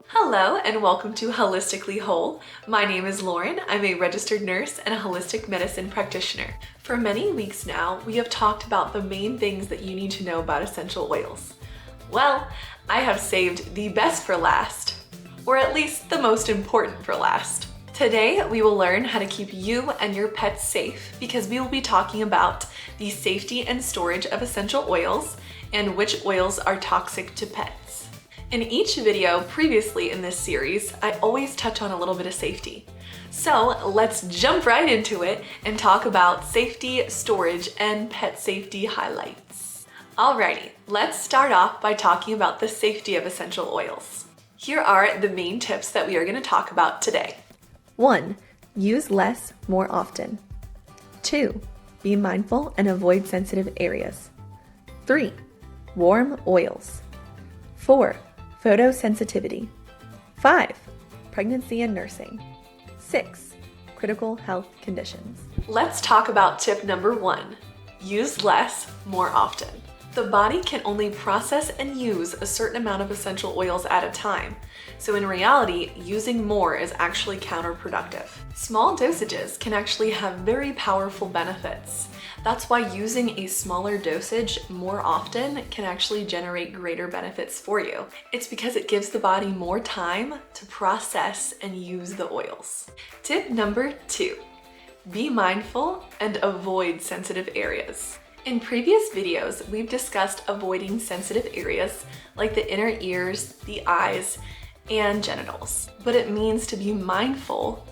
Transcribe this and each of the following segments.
Hello and welcome to Holistically Whole. My name is Lauren. I'm a registered nurse and a holistic medicine practitioner. For many weeks now, we have talked about the main things that you need to know about essential oils. Well, I have saved the best for last, or at least the most important for last. Today, we will learn how to keep you and your pets safe because we will be talking about the safety and storage of essential oils and which oils are toxic to pets. In each video previously in this series, I always touch on a little bit of safety. So let's jump right into it and talk about safety, storage, and pet safety highlights. Alrighty, let's start off by talking about the safety of essential oils. Here are the main tips that we are going to talk about today. 1. Use less more often. 2. Be mindful and avoid sensitive areas. 3. Warm oils. 4. Photosensitivity. 5. Pregnancy and nursing. 6. Critical health conditions. Let's talk about tip number 1. Use less more often. The body can only process and use a certain amount of essential oils at a time. So in reality, using more is actually counterproductive. Small dosages can actually have very powerful benefits. That's why using a smaller dosage more often can actually generate greater benefits for you. It's because it gives the body more time to process and use the oils. Tip number 2, be mindful and avoid sensitive areas. In previous videos, we've discussed avoiding sensitive areas like the inner ears, the eyes, and genitals. But it means to be mindful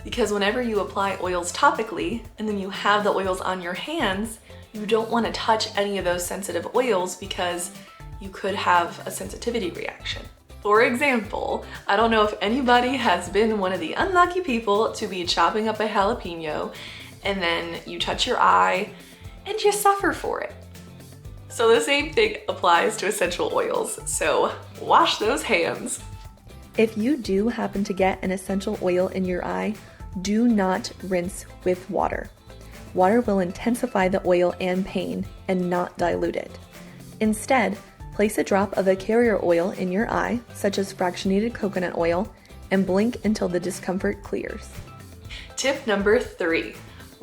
because whenever you apply oils topically and then you have the oils on your hands, you don't want to touch any of those sensitive oils because you could have a sensitivity reaction. For example, I don't know if anybody has been one of the unlucky people to be chopping up a jalapeno and then you touch your eye and you suffer for it. So the same thing applies to essential oils, so wash those hands. If you do happen to get an essential oil in your eye, do not rinse with water. Water will intensify the oil and pain and not dilute it. Instead, place a drop of a carrier oil in your eye, such as fractionated coconut oil, and blink until the discomfort clears. Tip number 3,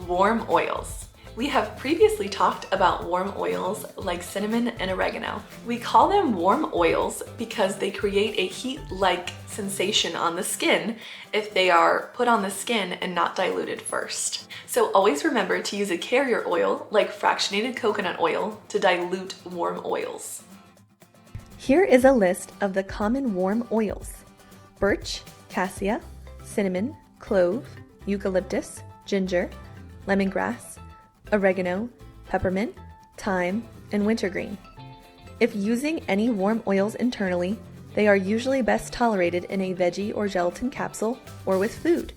warm oils. We have previously talked about warm oils like cinnamon and oregano. We call them warm oils because they create a heat-like sensation on the skin if they are put on the skin and not diluted first. So always remember to use a carrier oil like fractionated coconut oil to dilute warm oils. Here is a list of the common warm oils: birch, cassia, cinnamon, clove, eucalyptus, ginger, lemongrass, oregano, peppermint, thyme, and wintergreen. If using any warm oils internally, they are usually best tolerated in a veggie or gelatin capsule or with food.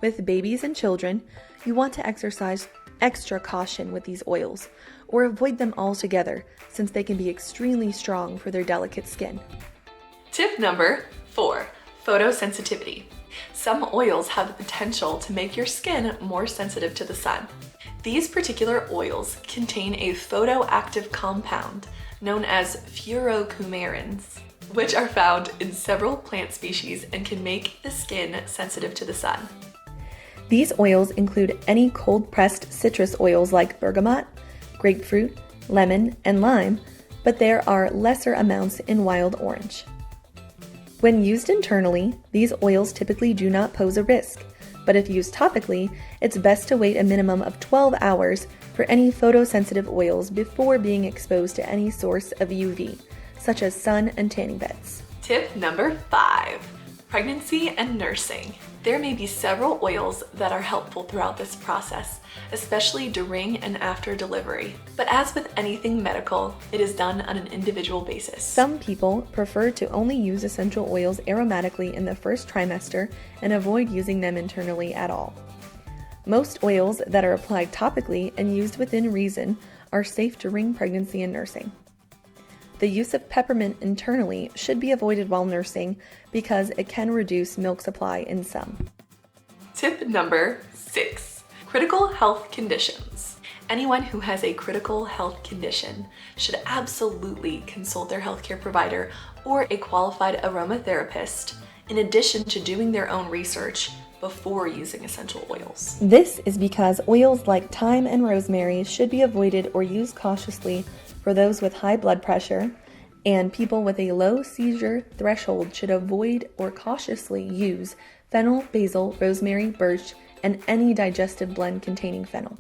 With babies and children, you want to exercise extra caution with these oils or avoid them altogether since they can be extremely strong for their delicate skin. Tip number 4, photosensitivity. Some oils have the potential to make your skin more sensitive to the sun. These particular oils contain a photoactive compound known as furocoumarins, which are found in several plant species and can make the skin sensitive to the sun. These oils include any cold-pressed citrus oils like bergamot, grapefruit, lemon, and lime, but there are lesser amounts in wild orange. When used internally, these oils typically do not pose a risk, but if used topically, it's best to wait a minimum of 12 hours for any photosensitive oils before being exposed to any source of UV, such as sun and tanning beds. Tip number 5, pregnancy and nursing. There may be several oils that are helpful throughout this process, especially during and after delivery. But as with anything medical, it is done on an individual basis. Some people prefer to only use essential oils aromatically in the first trimester and avoid using them internally at all. Most oils that are applied topically and used within reason are safe during pregnancy and nursing. The use of peppermint internally should be avoided while nursing because it can reduce milk supply in some. Tip number 6, critical health conditions. Anyone who has a critical health condition should absolutely consult their healthcare provider or a qualified aromatherapist, in addition to doing their own research before using essential oils. This is because oils like thyme and rosemary should be avoided or used cautiously for those with high blood pressure, and people with a low seizure threshold should avoid or cautiously use fennel, basil, rosemary, birch, and any digestive blend containing fennel.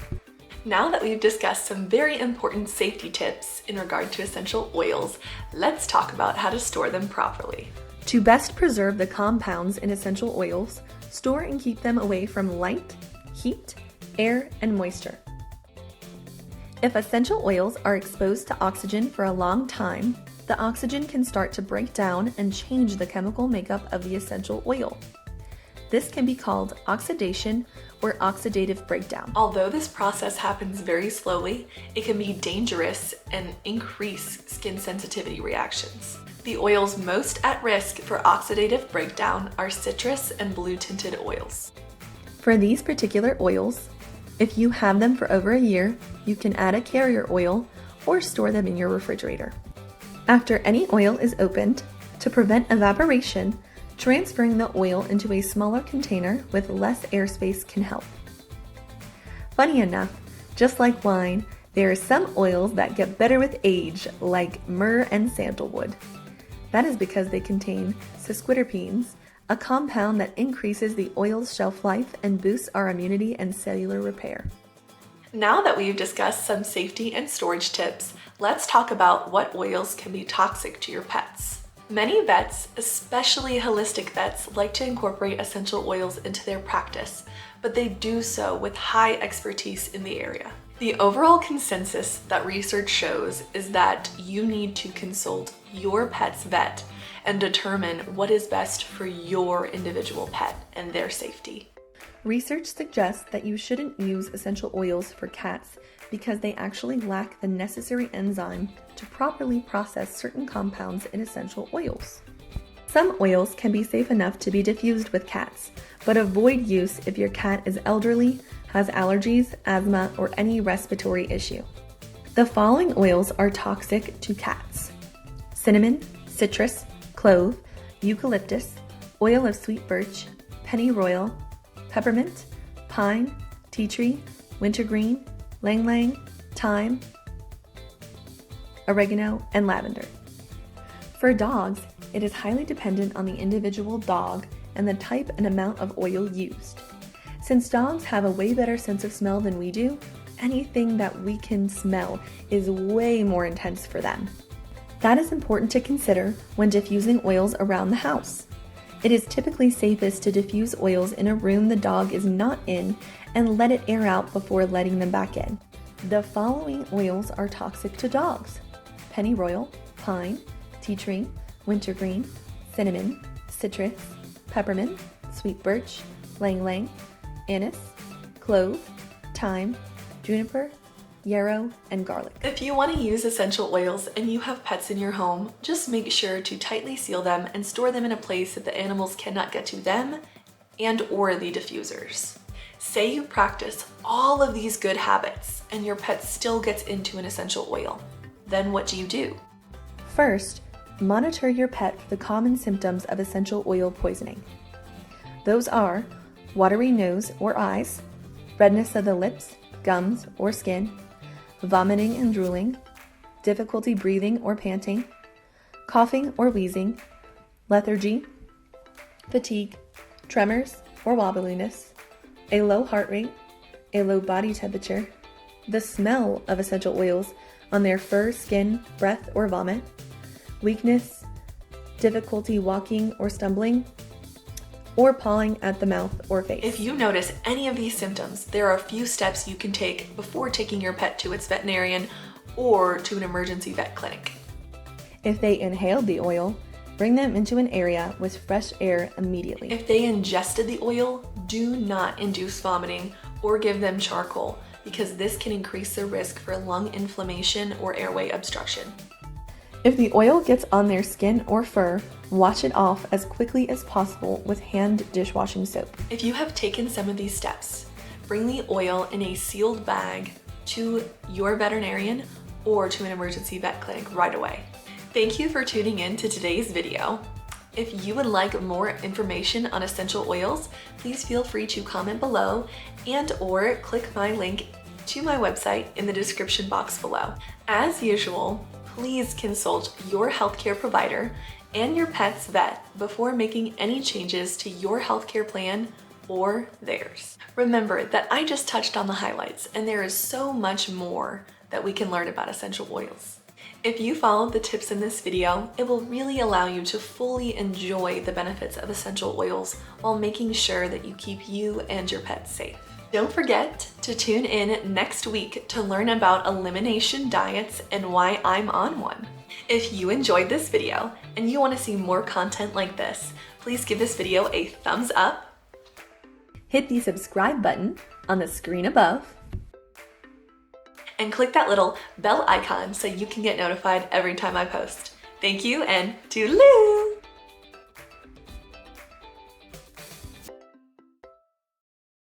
Now that we've discussed some very important safety tips in regard to essential oils, let's talk about how to store them properly. To best preserve the compounds in essential oils, store and keep them away from light, heat, air, and moisture. If essential oils are exposed to oxygen for a long time, the oxygen can start to break down and change the chemical makeup of the essential oil. This can be called oxidation or oxidative breakdown. Although this process happens very slowly, it can be dangerous and increase skin sensitivity reactions. The oils most at risk for oxidative breakdown are citrus and blue-tinted oils. For these particular oils, if you have them for over a year, you can add a carrier oil or store them in your refrigerator. After any oil is opened, to prevent evaporation, transferring the oil into a smaller container with less airspace can help. Funny enough, just like wine, there are some oils that get better with age, like myrrh and sandalwood. That is because they contain sesquiterpenes, a compound that increases the oil's shelf life and boosts our immunity and cellular repair. Now that we've discussed some safety and storage tips, let's talk about what oils can be toxic to your pets. Many vets, especially holistic vets, like to incorporate essential oils into their practice, but they do so with high expertise in the area. The overall consensus that research shows is that you need to consult your pet's vet and determine what is best for your individual pet and their safety. Research suggests that you shouldn't use essential oils for cats because they actually lack the necessary enzyme to properly process certain compounds in essential oils. Some oils can be safe enough to be diffused with cats, but avoid use if your cat is elderly, has allergies, asthma, or any respiratory issue. The following oils are toxic to cats: cinnamon, citrus, clove, eucalyptus, oil of sweet birch, pennyroyal, peppermint, pine, tea tree, wintergreen, lang lang, thyme, oregano, and lavender. For dogs, it is highly dependent on the individual dog and the type and amount of oil used. Since dogs have a way better sense of smell than we do, anything that we can smell is way more intense for them. That is important to consider when diffusing oils around the house. It is typically safest to diffuse oils in a room the dog is not in and let it air out before letting them back in. The following oils are toxic to dogs: pennyroyal, pine, tea tree, wintergreen, cinnamon, citrus, peppermint, sweet birch, lang lang, anise, clove, thyme, juniper, yarrow, and garlic. If you want to use essential oils and you have pets in your home, just make sure to tightly seal them and store them in a place that the animals cannot get to them and or the diffusers. Say you practice all of these good habits and your pet still gets into an essential oil. Then what do? First, monitor your pet for the common symptoms of essential oil poisoning. Those are watery nose or eyes, redness of the lips, gums, or skin, vomiting and drooling, difficulty breathing or panting, coughing or wheezing, lethargy, fatigue, tremors or wobbliness, a low heart rate, a low body temperature, the smell of essential oils on their fur, skin, breath, or vomit, weakness, difficulty walking or stumbling, or pawing at the mouth or face. If you notice any of these symptoms, there are a few steps you can take before taking your pet to its veterinarian or to an emergency vet clinic. If they inhaled the oil, bring them into an area with fresh air immediately. If they ingested the oil, do not induce vomiting or give them charcoal, because this can increase the risk for lung inflammation or airway obstruction. If the oil gets on their skin or fur, wash it off as quickly as possible with hand dishwashing soap. If you have taken some of these steps, bring the oil in a sealed bag to your veterinarian or to an emergency vet clinic right away. Thank you for tuning in to today's video. If you would like more information on essential oils, please feel free to comment below and/or click my link to my website in the description box below. As usual, please consult your healthcare provider and your pet's vet before making any changes to your healthcare plan or theirs. Remember that I just touched on the highlights, and there is so much more that we can learn about essential oils. If you follow the tips in this video, it will really allow you to fully enjoy the benefits of essential oils while making sure that you keep you and your pets safe. Don't forget to tune in next week to learn about elimination diets and why I'm on one. If you enjoyed this video and you want to see more content like this, please give this video a thumbs up. Hit the subscribe button on the screen above. And click that little bell icon so you can get notified every time I post. Thank you and toodaloo!